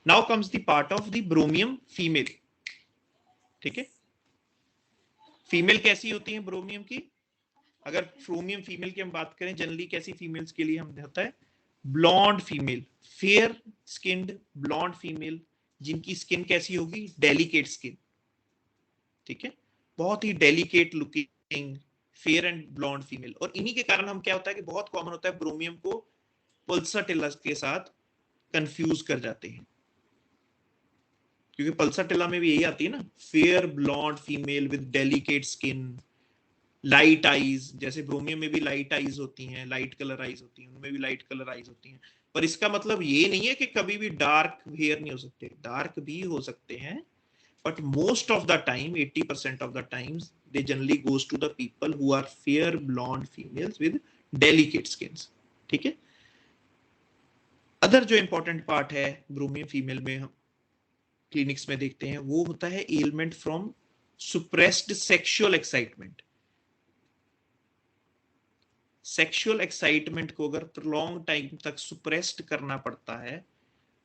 Now comes the part of the ब्रोमियम female. ठीक है, female कैसी होती है ब्रोमियम की? अगर ब्रोमियम फीमेल की हम बात करें, जनरली कैसी फीमेल्स के लिए हम होता है, blonde female, fair skinned blonde female, जिनकी स्किन कैसी होगी, डेलिकेट स्किन। ठीक है, बहुत ही delicate looking fair and blonde female. और इन्हीं के कारण हम क्या होता है कि बहुत कॉमन होता है ब्रोमियम को पल्साटिला के साथ कंफ्यूज कर जाते हैं, क्योंकि पल्साटिला में भी यही आती है ना, fair blonde female with delicate skin, light eyes. जैसे ब्रोमियम में भी लाइट आईज होती हैं, लाइट कलर आईज होती हैं, उनमें भी लाइट कलर आईज होती हैं। पर इसका मतलब ये नहीं है कि कभी भी डार्क हेयर नहीं हो सकते, डार्क भी हो सकते हैं, but most of the time 80% of the times they generally goes to the people who are fair blonde females with delicate skins। ठीक है, अदर जो इंपॉर्टेंट पार्ट है ब्रोमियम फीमेल में हम क्लिनिक्स में देखते हैं, वो होता है element from सुप्रेस्ड sexual excitement. Sexual excitement को अगर लॉन्ग टाइम तक सुप्रेस्ड करना पड़ता है,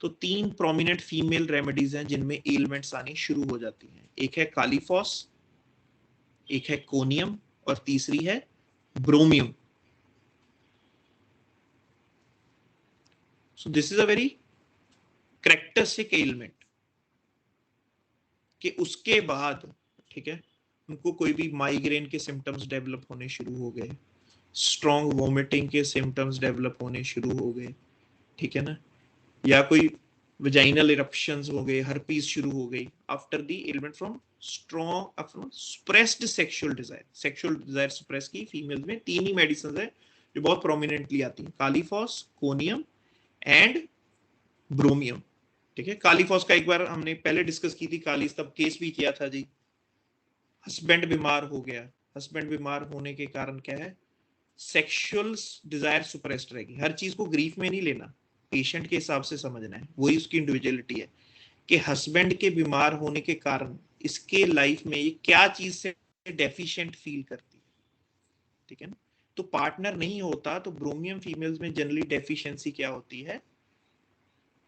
तो 3 प्रोमिनेंट फीमेल रेमेडीज हैं जिनमें एलिमेंट्स आनी शुरू हो जाती हैं। एक है कालीफॉस, एक है कोनियम, और तीसरी है ब्रोमियम। So this is a very characteristic element कि उसके बाद, ठीक है, उनको कोई भी माइग्रेन के सिम्टम्स डेवलप होने शुरू हो गए, स्ट्रॉन्ग वोमिटिंग के सिम्टम्स डेवलप होने शुरू हो गए, ठीक है ना, या कोई वजाइनल इरप्शंस हो गए, हर्पीज शुरू हो गई, after the element from strong सुप्रेस्ड sexual desire. Sexual desire suppress की फीमेल्स में 3 ही मेडिसिन है जो बहुत प्रोमिनेंटली आती हैं, कालीफॉस, कोनियम एंड ब्रोमियम। ठीक है, कालीफॉस का एक बार हमने पहले डिस्कस की थी, कालीस तब केस भी किया था जी। हस्बैंड बीमार हो गया, हस्बैंड बीमार होने के कारण क्या है, सेक्सुअल डिजायर सुप्रेस्ड रहेगी। हर चीज को ग्रीफ में नहीं लेना, पेशेंट के हिसाब से समझना है, वही उसकी इंडिविजुअलिटी है कि हस्बैंड के बीमार होने के कारण इसके लाइफ में ये क्या चीज से डेफिशिएंट फील करती है। ठीक है ना, तो पार्टनर नहीं होता तो ब्रोमियम फीमेल्स में जनरली डेफिशिएंसी क्या होती है,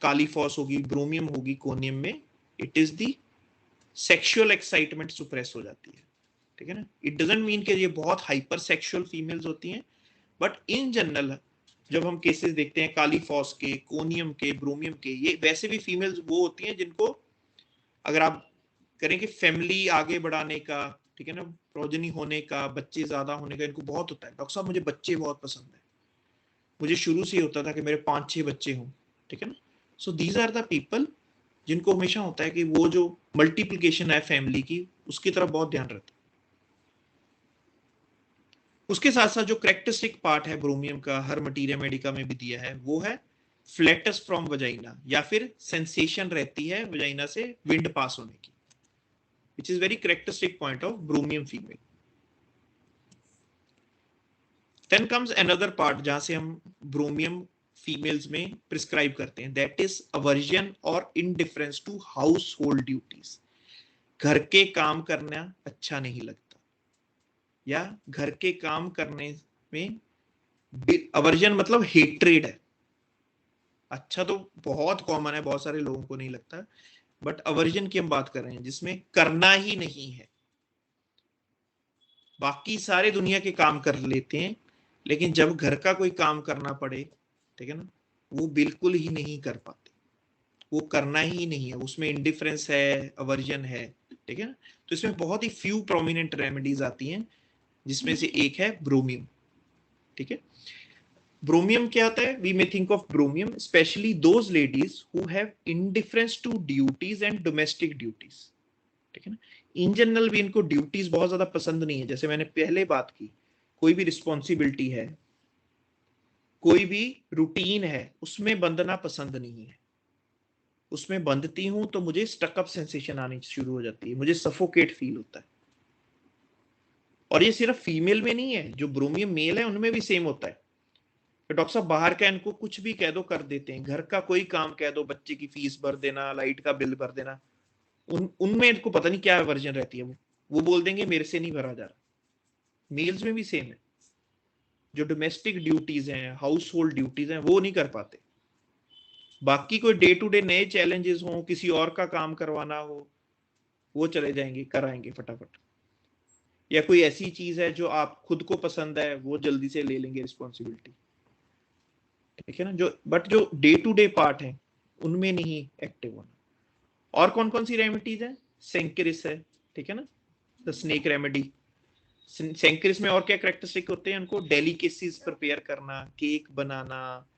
कालीफॉस होगी, ब्रोमियम होगी, कोनियम में it is the sexual excitement suppress हो जाती है। ठीक है ना, इट डजंट मीन कि ये बहुत हाइपर सेक्सुअल फीमेल्स होती हैं, बट इन जनरल जब हम केसेस देखते हैं कालीफॉस के, कोनियम के, ब्रोमियम के, ये वैसे भी फीमेल्स वो होती हैं जिनको अगर आप करें कि फैमिली आगे बढ़ाने का, ठीक है ना, प्रोजनी होने का, बच्चे ज्यादा होने का इनको बहुत होता है, डॉक्टर साहब मुझे बच्चे बहुत पसंद है, मुझे शुरू से ही होता था कि मेरे 5-6 बच्चे हों। ठीक है ना, so these are the people जिनको हमेशा होता है कि वो जो मल्टीप्लिकेशन है फैमिली की, उसकी तरफ बहुत ध्यान रहता है। उसके साथ साथ जो कैरेक्टरिस्टिक पार्ट है ब्रोमियम का, हर मटीरिया मेडिका में भी दिया है, वो है फ्लैटस फ्रॉम वजाइना, या फिर सेंसेशन रहती है वजाइना से विंड पास होने की, which is very characteristic point of bromium female. Then comes another part जहां से हम ब्रोमियम फीमेल्स में प्रिस्क्राइब करते हैं, दैट इज अवर्जन और indifference to household duties. घर के काम करना अच्छा नहीं लगता, या घर के काम करने में अवर्जन मतलब हेट्रेड है। अच्छा तो बहुत कॉमन है, बहुत सारे लोगों को नहीं लगता, बट अवर्जन की हम बात कर रहे हैं जिसमें करना ही नहीं है, बाकी सारे दुनिया के काम कर लेते हैं, लेकिन जब घर का कोई काम करना पड़े, ठीक है ना, वो बिल्कुल ही नहीं कर पाते, वो करना ही नहीं है, उसमें इंडिफरेंस है, अवर्जन है। ठीक है ना, तो इसमें बहुत ही फ्यू प्रोमिनेंट रेमेडीज आती हैं, जिसमें से एक है ब्रोमियम। ठीक है, ब्रोमियम क्या होता है, we may think of bromium specially those ladies who have indifference to duties and domestic duties. ठीक है ना, इन जनरल भी इनको ड्यूटीज बहुत ज्यादा पसंद नहीं है, जैसे मैंने पहले बात की, कोई भी रिस्पॉन्सिबिलिटी है, कोई भी रूटीन है, उसमें बंधना पसंद नहीं है। उसमें बंधती हूं तो मुझे स्टकअप सेंसेशन आनी शुरू हो जाती है, मुझे सफोकेट फील होता है। और ये सिर्फ फीमेल में नहीं है, जो ब्रोमियम मेल है उनमें भी सेम होता है। तो डॉक्टर साहब बाहर का इनको कुछ भी कह दो कर देते हैं, घर का कोई काम कह दो, बच्चे की फीस भर देना, लाइट का बिल भर देना, उनमें इनको पता नहीं क्या वर्जन रहती है, वो बोल देंगे मेरे से नहीं भरा जा रहा। मेल्स में भी सेम है, जो डोमेस्टिक ड्यूटीज हैं, हाउस होल्ड ड्यूटीज हैं, वो नहीं कर पाते। बाकी कोई डे टू डे नए चैलेंजेस हो, किसी और का काम करवाना हो, वो चले जाएंगे, कराएंगे फटाफट। या कोई ऐसी चीज है जो आप खुद को पसंद है, वो जल्दी से ले लेंगे रिस्पॉन्सिबिलिटी, ठीक है ना। जो बट जो डे टू डे पार्ट है उनमें नहीं एक्टिव होना। और कौन कौन सी रेमेडीज है? सेंक्रिस है, ठीक है ना, द स्नेक रेमेडी। सेंक्रिस में और क्या कैरेक्टरिस्टिक होते हैं? उनको डेलिकेसीज प्रिपेयर करना, केक बनाना,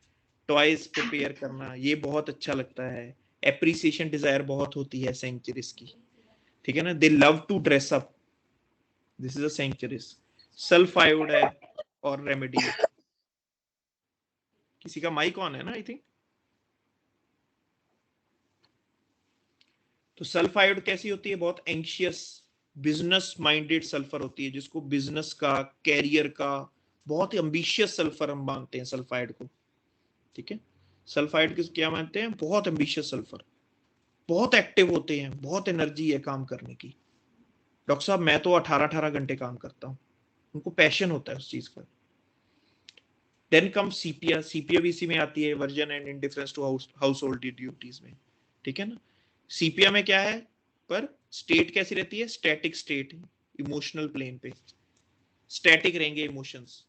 टॉयज प्रिपेयर करना, ये बहुत अच्छा लगता है। एप्रिसिएशन डिजायर बहुत होती है सेंक्रिस की, ठीक है ना। They love to dress up, this is a सेंक्रिस। सल्फाइड है और रेमेडी। किसी का माइक ऑन है ना, आई थिंक। तो सल्फाइड कैसी होती है? बहुत एंशियस, बिजनेस माइंडेड सल्फर होती है, जिसको बिजनेस का, कैरियर का, बहुत ही एम्बिशियस सल्फर हम मानते हैं सल्फाइड को, ठीक है। सल्फाइड किस क्या मानते हैं? बहुत एम्बिशियस सल्फर, बहुत एक्टिव होते हैं, बहुत एनर्जी है काम करने की। डॉक्टर साहब मैं तो 18-18 घंटे काम करता हूँ, उनको पैशन होता है उस चीज का। देन कम सीपिया। सीपिया भी इसी में आती है, aversion and indifference to household duties में, ठीक है ना। सीपिया में क्या है? पर स्टेट कैसी रहती है? स्टैटिक स्टेट, इमोशनल प्लेन पे स्टैटिक रहेंगे इमोशंस,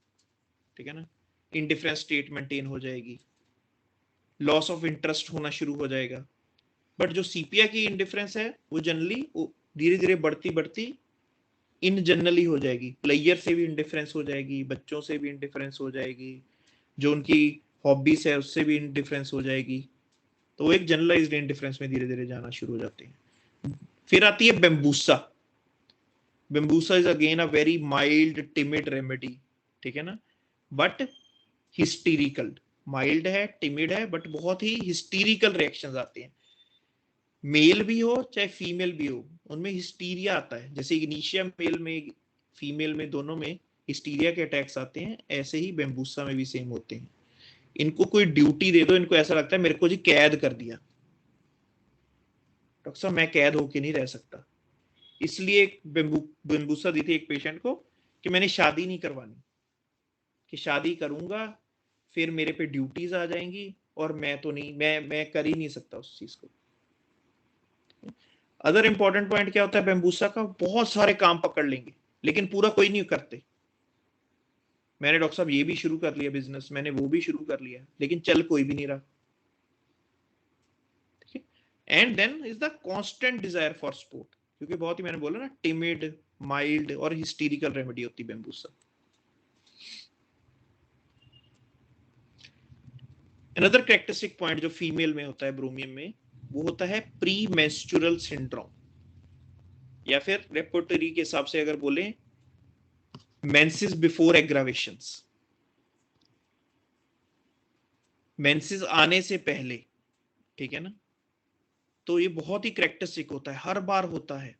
ठीक है ना। इंडिफरेंस स्टेट मेंटेन हो जाएगी, लॉस ऑफ इंटरेस्ट होना शुरू हो जाएगा। बट जो सीपिया की इंडिफरेंस है वो जनरली धीरे धीरे बढ़ती बढ़ती इन जनरली हो जाएगी। प्लेयर से भी इंडिफरेंस हो जाएगी, बच्चों से भी इंडिफरेंस हो जाएगी, जो उनकी हॉबीज है उससे भी इंडिफरेंस हो जाएगी। तो वो एक जनरलाइज्ड इंडिफरेंस में धीरे धीरे जाना शुरू हो जाते हैं। फिर आती है bambusa. Bambusa is again a very mild timid remedy, ठीक है ना, बट हिस्टीरिकल। माइल्ड है, टिमिड है, बट बहुत ही हिस्टीरिकल रिएक्शंस आते हैं। मेल भी हो चाहे फीमेल भी हो, उनमें हिस्टीरिया आता है। जैसे इग्निशिया मेल में, फीमेल में, दोनों में हिस्टीरिया के अटैक्स आते हैं, ऐसे ही बेम्बूसा में भी सेम होते हैं। इनको कोई ड्यूटी दे दो, इनको ऐसा लगता है मेरे को जी कैद कर दिया, डॉक्टर साहब मैं कैद होके नहीं रह सकता। इसलिए एक बेम्बूसा दी थी एक पेशेंट को कि मैंने शादी नहीं करवानी, कि शादी करूंगा फिर मेरे पे ड्यूटीज आ जाएंगी और मैं तो नहीं, मैं कर ही नहीं सकता उस चीज को। अदर इंपॉर्टेंट पॉइंट क्या होता है बेम्बूसा का? बहुत सारे काम पकड़ लेंगे लेकिन पूरा कोई नहीं करते। मैंने डॉक्टर साहब ये भी शुरू कर लिया बिजनेस, मैंने वो भी शुरू कर लिया, लेकिन चल कोई भी नहीं रहा, ठीक है। And then is the constant desire for sport, क्योंकि बहुत ही, मैंने बोला ना, टिमिड, माइल्ड और हिस्टीरिकल रेमेडी होती है बेम्बूसा। अनदर कैरेक्टरिस्टिक पॉइंट जो फीमेल में होता है ब्रोमियम में, वो होता है प्री मेंस्ट्रुअल सिंड्रोम, या फिर रेपोर्टरी के हिसाब से अगर बोले मेंसेस बिफोर एग्रावेशंस, मेंसेस आने से पहले, ठीक है ना। तो ये बहुत ही कैरेक्टरिस्टिक होता है, हर बार होता है,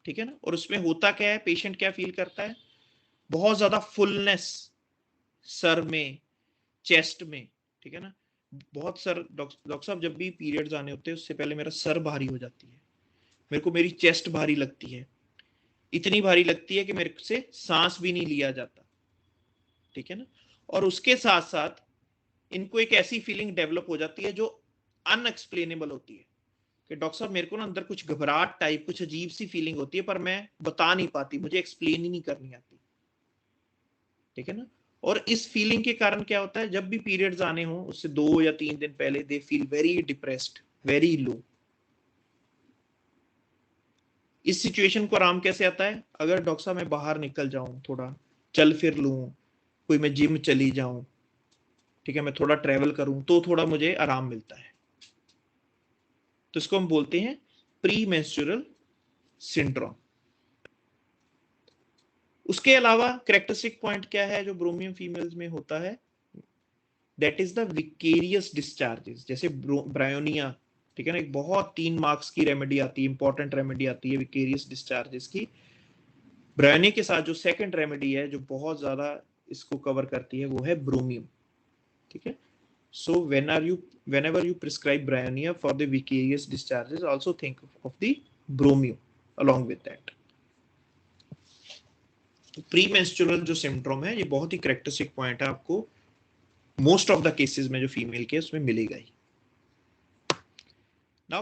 ठीक है ना। और उसमें होता क्या है, पेशेंट क्या फील करता है? बहुत ज्यादा फुलनेस सर में, चेस्ट में, ठीक है ना। बहुत सर, डॉक्टर साहब जब भी पीरियड्स आने होते हैं उससे पहले मेरा सर भारी हो जाती है, मेरे को मेरी चेस्ट भारी लगती है, इतनी भारी लगती है कि मेरे से सांस भी नहीं लिया जाता, ठीक है ना। और उसके साथ साथ इनको एक ऐसी फीलिंग डेवलप हो जाती है जो अनएक्सप्लेनेबल होती है, कि डॉक्टर साहब मेरे को ना अंदर कुछ घबराहट टाइप, कुछ अजीब सी फीलिंग होती है, पर मैं बता नहीं पाती, मुझे एक्सप्लेन ही नहीं करनी आती, ठीक है ना। और इस फीलिंग के कारण क्या होता है, जब भी पीरियड्स आने हो उससे 2 या 3 दिन पहले they feel very depressed, very low. इस सिचुएशन को आराम कैसे आता है? अगर डॉक्टर साहब मैं बाहर निकल जाऊं, थोड़ा चल फिर लूं, कोई मैं जिम चली जाऊं, ठीक है, मैं थोड़ा ट्रेवल करूं, तो थोड़ा मुझे आराम मिलता है। तो इसको हम बोलते हैं प्री मेंस्ट्रुअल सिंड्रोम। उसके अलावा कैरेक्टरिस्टिक पॉइंट क्या है जो ब्रोमियम फीमेल्स में होता है? That is the vicarious discharges, जैसे ब्रायोनिया, ठीक है ना, एक बहुत 3 मार्क्स की रेमेडी आती है, इंपॉर्टेंट रेमेडी आती है विकेरियस डिस्चार्जेस की। ब्रायोनिया के साथ जो सेकंड रेमेडी है जो बहुत ज्यादा इसको कवर करती है, वो है ब्रोमियम, ठीक है। सो whenever you prescribe bryonia for the vicarious discharges, also think of the bromium along with that. Pre menstrual जो सिंड्रोम है, ये बहुत ही कैरेक्टरिस्टिक पॉइंट है, आपको मोस्ट ऑफ द केसेस में जो फीमेल के उसमें मिलेगा ही। नाउ